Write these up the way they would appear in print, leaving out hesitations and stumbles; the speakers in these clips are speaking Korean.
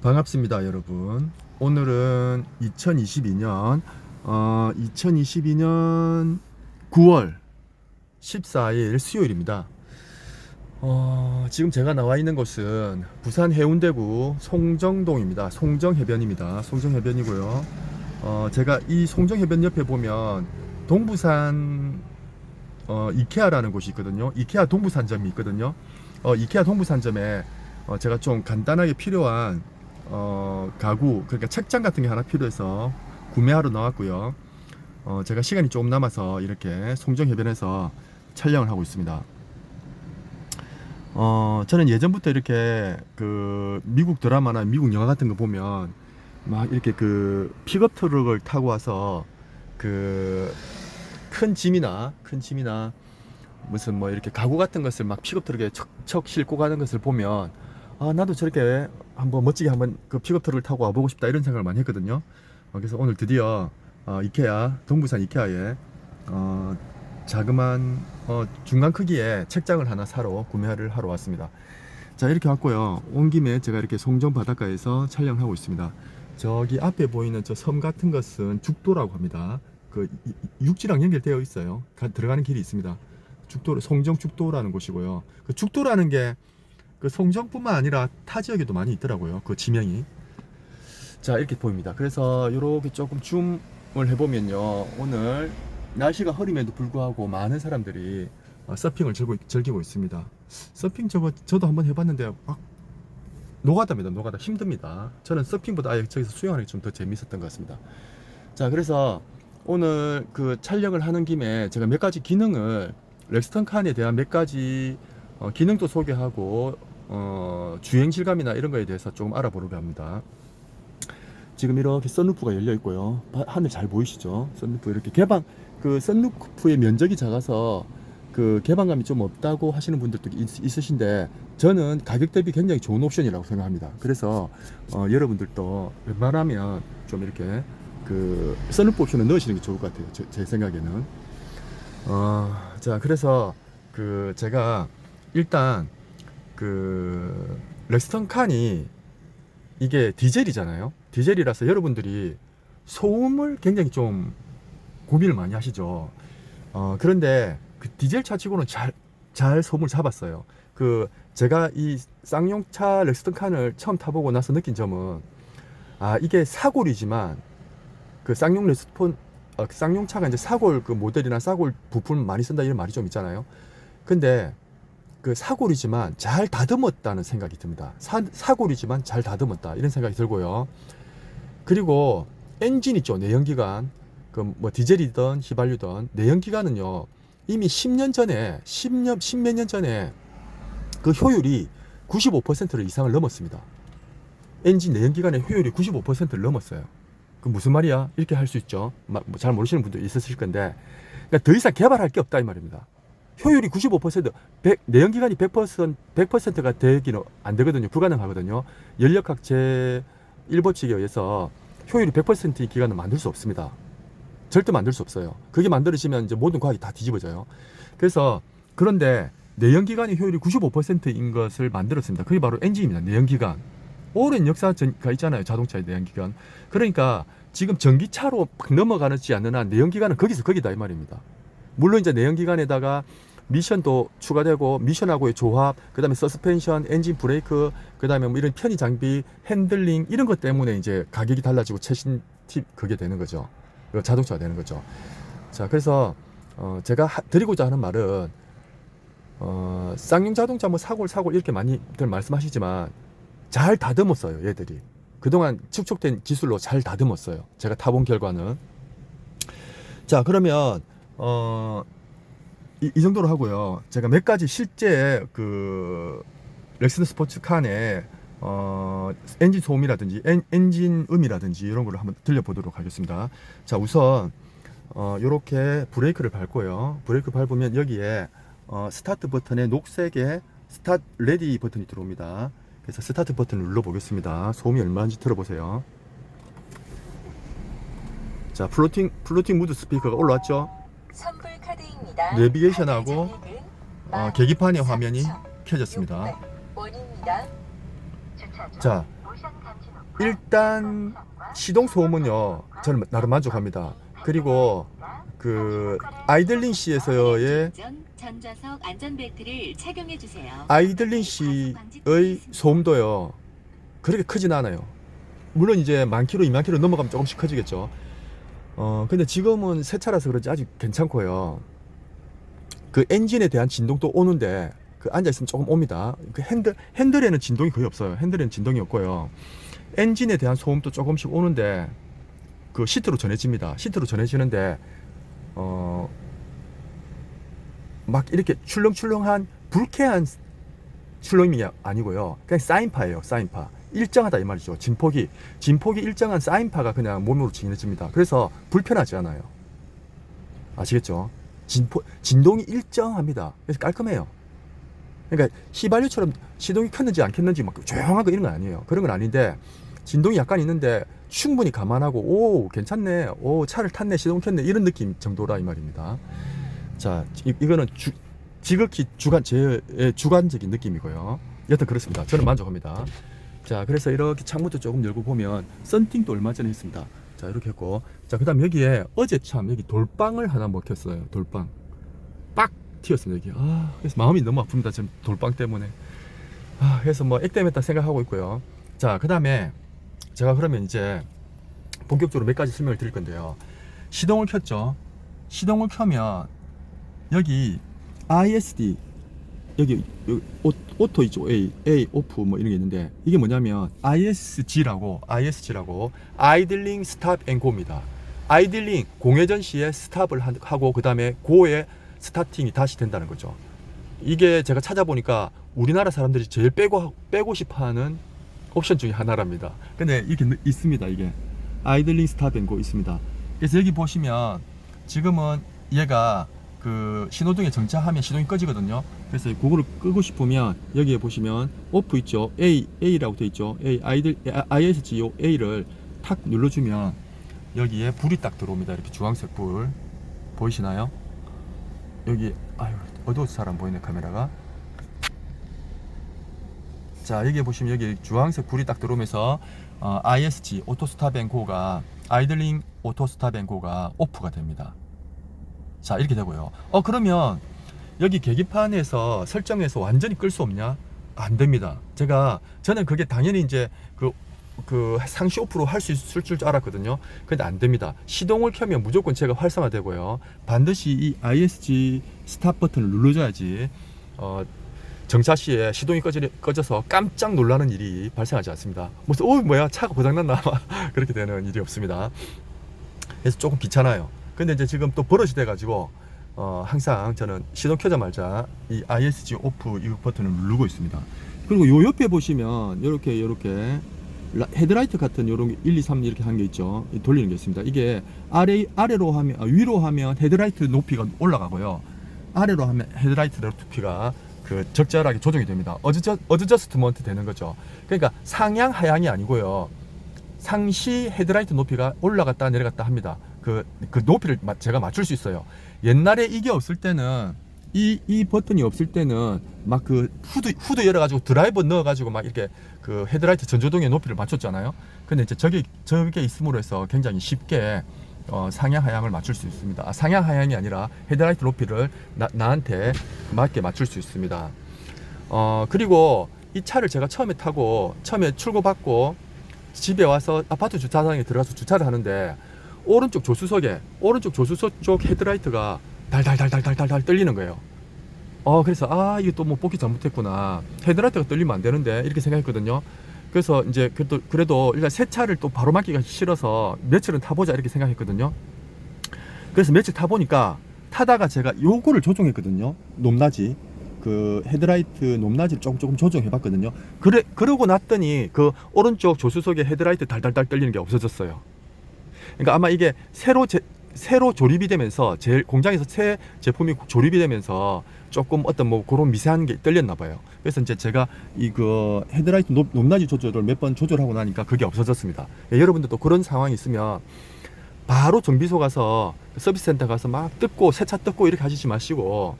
반갑습니다, 여러분. 오늘은 2022년 9월 14일 수요일입니다. 지금 제가 나와 있는 곳은 부산 해운대구 송정동입니다. 송정해변입니다. 송정해변이고요. 제가 이 송정해변 옆에 보면 동부산 이케아라는 곳이 있거든요. 이케아 동부산점이 있거든요. 이케아 동부산점에 제가 좀 간단하게 필요한 가구, 그러니까 책장 같은 게 하나 필요해서 구매하러 나왔고요. 제가 시간이 조금 남아서 이렇게 송정해변에서 촬영을 하고 있습니다. 저는 예전부터 이렇게 그 미국 드라마나 미국 영화 같은 거 보면 막 이렇게 그 픽업 트럭을 타고 와서 그 큰 짐이나 무슨 뭐 이렇게 가구 같은 것을 막 픽업 트럭에 척척 싣고 가는 것을 보면 나도 저렇게 한번 멋지게 한번 그 픽업 트럭을 타고 와보고 싶다 이런 생각을 많이 했거든요. 그래서 오늘 드디어 이케아 동부산 이케아에 자그만 중간 크기의 책장을 하나 사러 구매를 하러 왔습니다. 자, 이렇게 왔고요. 온 김에 제가 이렇게 송정 바닷가에서 촬영하고 있습니다. 저기 앞에 보이는 저 섬 같은 것은 죽도라고 합니다. 그 육지랑 연결되어 있어요. 들어가는 길이 있습니다. 송정 죽도라는 곳이고요. 그 죽도라는 게 그 송정뿐만 아니라 타 지역에도 많이 있더라고요. 그 지명이. 자, 이렇게 보입니다. 그래서 이렇게 조금 줌을 해보면요, 오늘 날씨가 흐림에도 불구하고 많은 사람들이 서핑을 즐기고 있습니다. 서핑 저도 한번 해봤는데 노가다입니다. 노가다 힘듭니다. 저는 서핑보다 아예 저기서 수영하는 게 좀 더 재밌었던 것 같습니다. 자, 그래서 오늘 그 촬영을 하는 김에 제가 몇 가지 기능을 렉스턴 칸에 대한 몇 가지 기능도 소개하고 주행 실감이나 이런 거에 대해서 조금 알아보려고 합니다. 지금 이렇게 선루프가 열려 있고요. 하늘 잘 보이시죠? 선루프 이렇게 그 선루프의 면적이 작아서 그 개방감이 좀 없다고 하시는 분들도 있으신데, 저는 가격 대비 굉장히 좋은 옵션이라고 생각합니다. 그래서 여러분들도 웬만하면 좀 이렇게 그 선루프 옵션을 넣으시는 게 좋을 것 같아요. 제 생각에는. 자, 그래서 그 제가 일단 그 렉스턴 칸이 이게 디젤이잖아요. 디젤이라서 여러분들이 소음을 굉장히 좀 고민을 많이 하시죠. 그런데 그 디젤 차치고는 잘 소음을 잡았어요. 그 제가 이 쌍용차 렉스턴 칸을 처음 타보고 나서 느낀 점은 이게 사골이지만 그 쌍용차가 이제 사골 그 모델이나 사골 부품 많이 쓴다 이런 말이 좀 있잖아요. 근데 그 사골이지만 잘 다듬었다는 생각이 듭니다. 사골이지만 잘 다듬었다 이런 생각이 들고요. 그리고 엔진 있죠, 내연기관. 그 뭐 디젤이든 휘발유든 내연기관은요, 이미 10년 전에 10몇 년 전에 그 효율이 95%를 이상을 넘었습니다. 엔진 내연기관의 효율이 95%를 넘었어요. 그 무슨 말이야? 이렇게 할 수 있죠. 잘 모르시는 분도 있으실 건데, 그러니까 더 이상 개발할 게 없다 이 말입니다. 효율이 95%, 내연기관이 100%가 되기는 안 되거든요. 불가능하거든요. 연력학 제1법칙에 의해서 효율이 100%의 기관은 만들 수 없습니다. 절대 만들 수 없어요. 그게 만들어지면 이제 모든 과학이 다 뒤집어져요. 그래서 그런데 내연기관의 효율이 95%인 것을 만들었습니다. 그게 바로 엔진입니다. 내연기관. 오랜 역사가 있잖아요. 자동차의 내연기관. 그러니까 지금 전기차로 넘어가지 않는 한 내연기관은 거기서 거기다 이 말입니다. 물론 이제 내연기관에다가 미션도 추가되고, 미션하고의 조합, 그 다음에 서스펜션, 엔진 브레이크, 그 다음에 뭐 이런 편의 장비, 핸들링 이런 것 때문에 이제 가격이 달라지고 최신 팁 그게 되는 거죠. 자동차가 되는 거죠. 자, 그래서 제가 드리고자 하는 말은 쌍용 자동차 뭐 사골 이렇게 많이들 말씀하시지만 잘 다듬었어요. 얘들이 그동안 축적된 기술로 잘 다듬었어요. 제가 타본 결과는. 자, 그러면 이 정도로 하고요. 제가 몇 가지 실제 그 렉스턴 스포츠 칸에 엔진 소음이라든지 엔진 음이라든지 이런 거를 한번 들려보도록 하겠습니다. 자, 우선 요렇게 브레이크를 밟고요. 브레이크 밟으면 여기에 스타트 버튼에 녹색의 스타트 레디 버튼이 들어옵니다. 그래서 스타트 버튼을 눌러 보겠습니다. 소음이 얼마인지 들어보세요. 자, 플로팅 무드 스피커가 올라왔죠. 선불 카드입니다. 내비게이션하고 계기판의 화면이 켜졌습니다. 원입니다. 자, 일단 시동 소음은요 저는 나름 만족합니다. 그리고 그 아이들링 시에서의 전좌석 안전벨트를 착용해 주세요. 아이들링 시의 소음도요 그렇게 크진 않아요. 물론 이제 만 킬로, 2만 킬로 넘어가면 조금씩 커지겠죠. 근데 지금은 새 차라서 그런지 아직 괜찮고요. 그 엔진에 대한 진동도 오는데 그 앉아있으면 조금 옵니다. 그 핸들에는 진동이 거의 없어요. 핸들에는 진동이 없고요. 엔진에 대한 소음도 조금씩 오는데 그 시트로 전해집니다. 시트로 전해지는데 막 이렇게 출렁출렁한 불쾌한 출렁임이 아니고요. 그냥 사인파예요. 사인파. 일정하다 이 말이죠. 진폭이 일정한 사인파가 그냥 몸으로 진해집니다. 그래서 불편하지 않아요. 아시겠죠? 진동이 일정합니다. 그래서 깔끔해요. 그러니까 휘발유처럼 시동이 켰는지 안 켰는지 막 조용하고 이런 건 아니에요. 그런 건 아닌데 진동이 약간 있는데 충분히 감안하고 오 괜찮네, 오 차를 탔네, 시동 켰네 이런 느낌 정도라 이 말입니다. 자, 이거는 지극히 제의 주관적인 느낌이고요. 여튼 그렇습니다. 저는 만족합니다. 자, 그래서 이렇게 창문도 조금 열고 보면 썬팅도 얼마 전에 했습니다. 자, 이렇게 했고, 자, 그 다음 여기에 어제 참 여기 돌빵을 하나 먹혔어요. 돌빵 빡 튀었습니다. 여기. 그래서 마음이 너무 아픕니다. 지금 돌빵 때문에. 그래서 뭐 액땜했다 생각하고 있고요. 자, 그 다음에 제가 그러면 이제 본격적으로 몇 가지 설명을 드릴 건데요. 시동을 켰죠. 시동을 켜면 여기 ISD 여기 오토 있죠. A 오프 뭐 이런 게 있는데 이게 뭐냐면 ISG라고 아이들링 스탑 앤 고입니다. 아이들링 공회전 시에 스탑을 하고 그 다음에 고에 스타팅이 다시 된다는 거죠. 이게 제가 찾아보니까 우리나라 사람들이 제일 빼고 싶어하는 옵션 중에 하나랍니다. 근데 이렇게 있습니다. 이게 아이들링 스탑 앤 고 있습니다. 그래서 여기 보시면 지금은 얘가 그 신호등에 정차하면 시동이 꺼지거든요. 그래서 그거를 끄고 싶으면 여기에 보시면 오프 있죠. A라고 되어 있죠. ISGO A를 탁 눌러주면 여기에 불이 딱 들어옵니다. 이렇게 주황색 불 보이시나요? 여기 어두워서 잘 안 보이네 카메라가. 자, 여기 보시면 여기 주황색 불이 딱 들어오면서 ISG 오토 스탑 앤 고가 아이들링 오토 스탑 앤 고가 오프가 됩니다. 자, 이렇게 되고요. 그러면 여기 계기판에서 설정해서 완전히 끌 수 없냐? 안 됩니다. 저는 그게 당연히 이제 그 상시 오프로 할 수 있을 줄 알았거든요. 근데 안 됩니다. 시동을 켜면 무조건 제가 활성화되고요. 반드시 이 ISG 스탑 버튼을 눌러줘야지 정차 시에 시동이 꺼져서 깜짝 놀라는 일이 발생하지 않습니다. 무슨 뭐야 차가 고장났나 그렇게 되는 일이 없습니다. 그래서 조금 귀찮아요. 근데 이제 지금 또 버릇이 돼가지고 항상 저는 시동 켜자마자 이 ISG 오프 이 버튼을 누르고 있습니다. 그리고 요 옆에 보시면 이렇게 헤드라이트 같은 요런 1, 2, 3 이렇게 한 게 있죠. 돌리는 게 있습니다. 이게 아래로 하면 위로 하면 헤드라이트 높이가 올라가고요. 아래로 하면 헤드라이트 높이가 그 적절하게 조정이 됩니다. 어드저스트먼트 되는 거죠. 그러니까 상향 하향이 아니고요. 상시 헤드라이트 높이가 올라갔다 내려갔다 합니다. 그 높이를 제가 맞출 수 있어요. 옛날에 이게 없을 때는 이 버튼이 없을 때는 막 그 후드 열어가지고 드라이버 넣어가지고 막 이렇게 그 헤드라이트 전조등의 높이를 맞췄잖아요. 근데 이제 저게 있음으로 해서 굉장히 쉽게 상향 하향을 맞출 수 있습니다. 상향 하향이 아니라 헤드라이트 높이를 나한테 맞게 맞출 수 있습니다. 그리고 이 차를 제가 처음에 출고받고 집에 와서 아파트 주차장에 들어가서 주차를 하는데 오른쪽 조수석 쪽 헤드라이트가 달달달달달달 떨리는 거예요. 그래서 이게 또 뭐 뽑기 잘못했구나. 헤드라이트가 떨리면 안 되는데 이렇게 생각했거든요. 그래서 이제 그래도 일단 새 차를 또 바로 맡기가 싫어서 며칠은 타보자 이렇게 생각했거든요. 그래서 며칠 타보니까 타다가 제가 요거를 조정했거든요. 높낮이 그 헤드라이트 높낮이를 조금 조정해봤거든요. 그러고 났더니 그 오른쪽 조수석에 헤드라이트 달달달 떨리는 게 없어졌어요. 그러니까 아마 이게 새로 조립이 되면서 공장에서 새 제품이 조립이 되면서 조금 어떤 뭐 그런 미세한 게 떨렸나 봐요. 그래서 이제 제가 이거 헤드라이트 높낮이 조절을 몇 번 조절하고 나니까 그게 없어졌습니다. 여러분들도 그런 상황이 있으면 바로 정비소 가서 서비스 센터 가서 막 새 차 뜯고 이렇게 하시지 마시고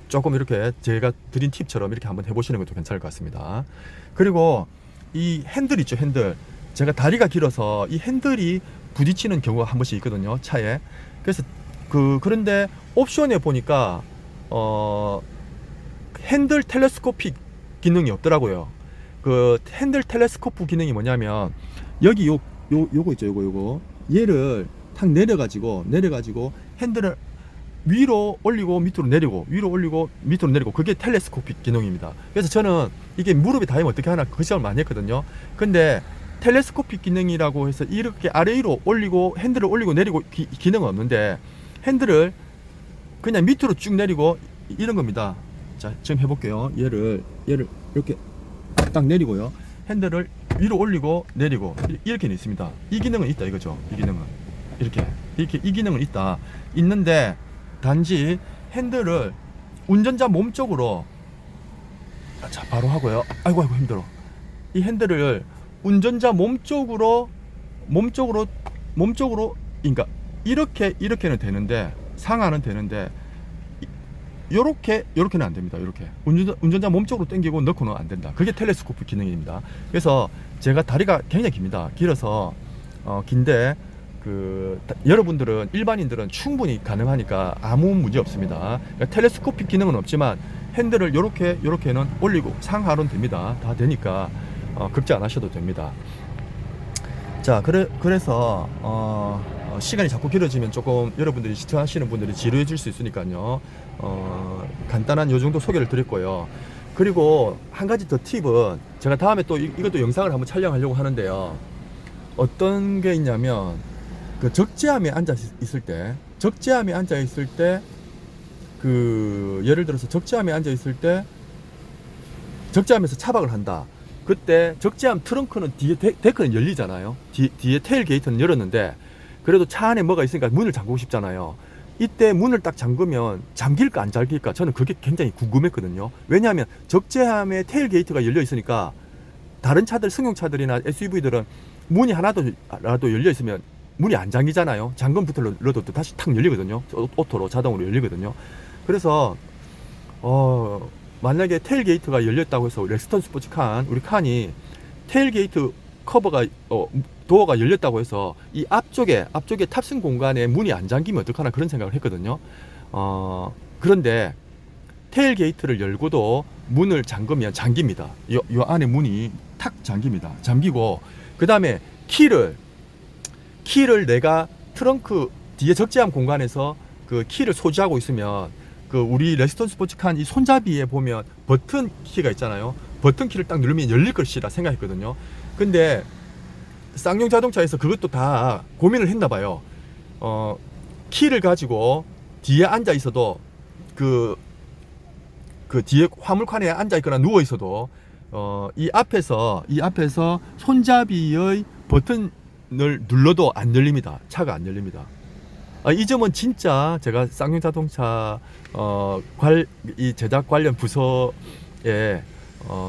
조금 이렇게 제가 드린 팁처럼 이렇게 한번 해보시는 것도 괜찮을 것 같습니다. 그리고 이 핸들 있죠, 핸들. 제가 다리가 길어서 이 핸들이 부딪히는 경우가 한 번씩 있거든요, 차에. 그래서 그런데 옵션에 보니까 핸들 텔레스코픽 기능이 없더라고요. 그 핸들 텔레스코프 기능이 뭐냐면 여기 요거 있죠, 요거 얘를 탁 내려가지고 핸들을 위로 올리고 밑으로 내리고 위로 올리고 밑으로 내리고, 그게 텔레스코픽 기능입니다. 그래서 저는 이게 무릎이 닿으면 어떻게 하나 그 시험을 많이 했거든요. 근데 텔레스코픽 기능이라고 해서 이렇게 아래 위로 올리고 핸들을 올리고 내리고 기능은 없는데, 핸들을 그냥 밑으로 쭉 내리고 이런 겁니다. 자, 지금 해볼게요. 얘를 이렇게 딱 내리고요, 핸들을 위로 올리고 내리고 이렇게는 있습니다. 이 기능은 있다 이거죠. 이 기능은 이렇게 이 기능은 있는데, 단지 핸들을 운전자 몸 쪽으로, 자 바로 하고요. 아이고 힘들어. 이 핸들을 운전자 몸 쪽으로 그러니까 이렇게는 되는데, 상하는 되는데 요렇게는 안 됩니다. 이렇게 운전자 몸 쪽으로 당기고 넣고는 안 된다. 그게 텔레스코프 기능입니다. 그래서 제가 다리가 굉장히 깁니다. 길어서 긴데 여러분들은, 일반인들은 충분히 가능하니까 아무 문제 없습니다. 그러니까 텔레스코픽 기능은 없지만 핸들을 요렇게는 올리고 상하로는 됩니다. 다 되니까 걱정 안 하셔도 됩니다. 자, 그래서 시간이 자꾸 길어지면 조금 여러분들이 시청하시는 분들이 지루해질 수 있으니까요. 간단한 요 정도 소개를 드렸고요. 그리고 한 가지 더 팁은, 제가 다음에 또 이것도 영상을 한번 촬영하려고 하는데요. 어떤 게 있냐면, 그 적재함에 앉아 있을 때 예를 들어서 적재함에 앉아 있을 때 적재함에서 차박을 한다. 그때 적재함 트렁크는 뒤에 데크는 열리잖아요. 뒤에 테일 게이트는 열었는데 그래도 차 안에 뭐가 있으니까 문을 잠그고 싶잖아요. 이때 문을 딱 잠그면 잠길까 안 잠길까, 저는 그게 굉장히 궁금했거든요. 왜냐하면 적재함에 테일 게이트가 열려 있으니까 다른 차들, 승용차들이나 SUV들은 문이 하나라도 열려 있으면 문이 안 잠기잖아요. 잠금 버튼을 눌러도 또 다시 탁 열리거든요. 오토로 자동으로 열리거든요. 그래서 만약에 테일게이트가 열렸다고 해서 렉스턴 스포츠칸, 우리 칸이 테일게이트 커버가 도어가 열렸다고 해서 이 앞쪽에 탑승 공간에 문이 안 잠기면 어떡하나, 그런 생각을 했거든요. 그런데 테일게이트를 열고도 문을 잠그면 잠깁니다. 요 안에 문이 탁 잠깁니다. 잠기고, 그 다음에 키를 내가 트렁크 뒤에 적재함 공간에서 그 키를 소지하고 있으면, 그 우리 렉스턴 스포츠칸 이 손잡이에 보면 버튼 키가 있잖아요. 버튼 키를 딱 누르면 열릴 것이라 생각했거든요. 근데 쌍용 자동차에서 그것도 다 고민을 했나 봐요. 키를 가지고 뒤에 앉아 있어도 그 뒤에 화물칸에 앉아 있거나 누워 있어도 이 앞에서 손잡이의 버튼을 눌러도 안 열립니다. 차가 안 열립니다. 이 점은 진짜 제가 쌍용 자동차 이 제작 관련 부서에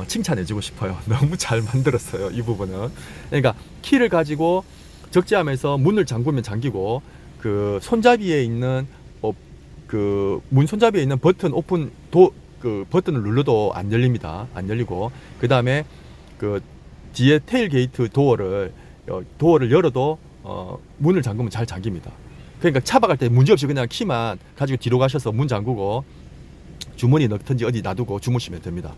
칭찬해주고 싶어요. 너무 잘 만들었어요, 이 부분은. 그러니까 키를 가지고 적재함에서 문을 잠그면 잠기고, 그 손잡이에 있는 그 문 손잡이에 있는 버튼 오픈 그 버튼을 눌러도 안 열립니다. 안 열리고, 그 다음에 그 뒤에 테일게이트 도어를 열어도 문을 잠그면 잘 잠깁니다. 그러니까 차박할 때 문제없이 그냥 키만 가지고 뒤로 가셔서 문 잠그고 주머니 넣든지 어디 놔두고 주무시면 됩니다.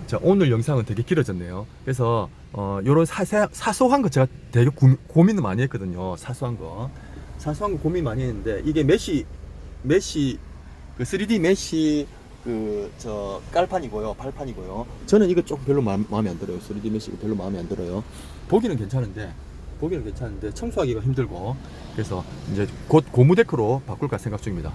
자, 오늘 영상은 되게 길어졌네요. 그래서 요런 사소한 거 제가 되게 고민을 많이 했거든요. 사소한 거 고민 많이 했는데, 이게 메쉬 그 3D 메쉬 깔판이고요, 발판이고요. 저는 이거 조금 별로 마음에 안 들어요. 3D 메쉬가 별로 마음에 안 들어요. 보기는 괜찮은데 청소하기가 힘들고, 그래서 이제 곧 고무데크로 바꿀까 생각 중입니다.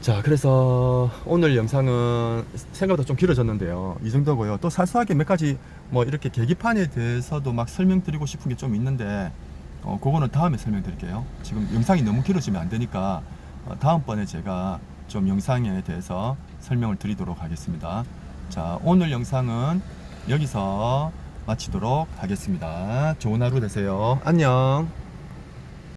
자, 그래서 오늘 영상은 생각보다 좀 길어졌는데요. 이 정도고요. 또 사소하게 몇 가지 뭐 이렇게 계기판에 대해서도 막 설명드리고 싶은 게 좀 있는데 그거는 다음에 설명드릴게요. 지금 영상이 너무 길어지면 안 되니까 다음번에 제가 좀 영상에 대해서 설명을 드리도록 하겠습니다. 자, 오늘 영상은 여기서 마치도록 하겠습니다. 좋은 하루 되세요. 안녕.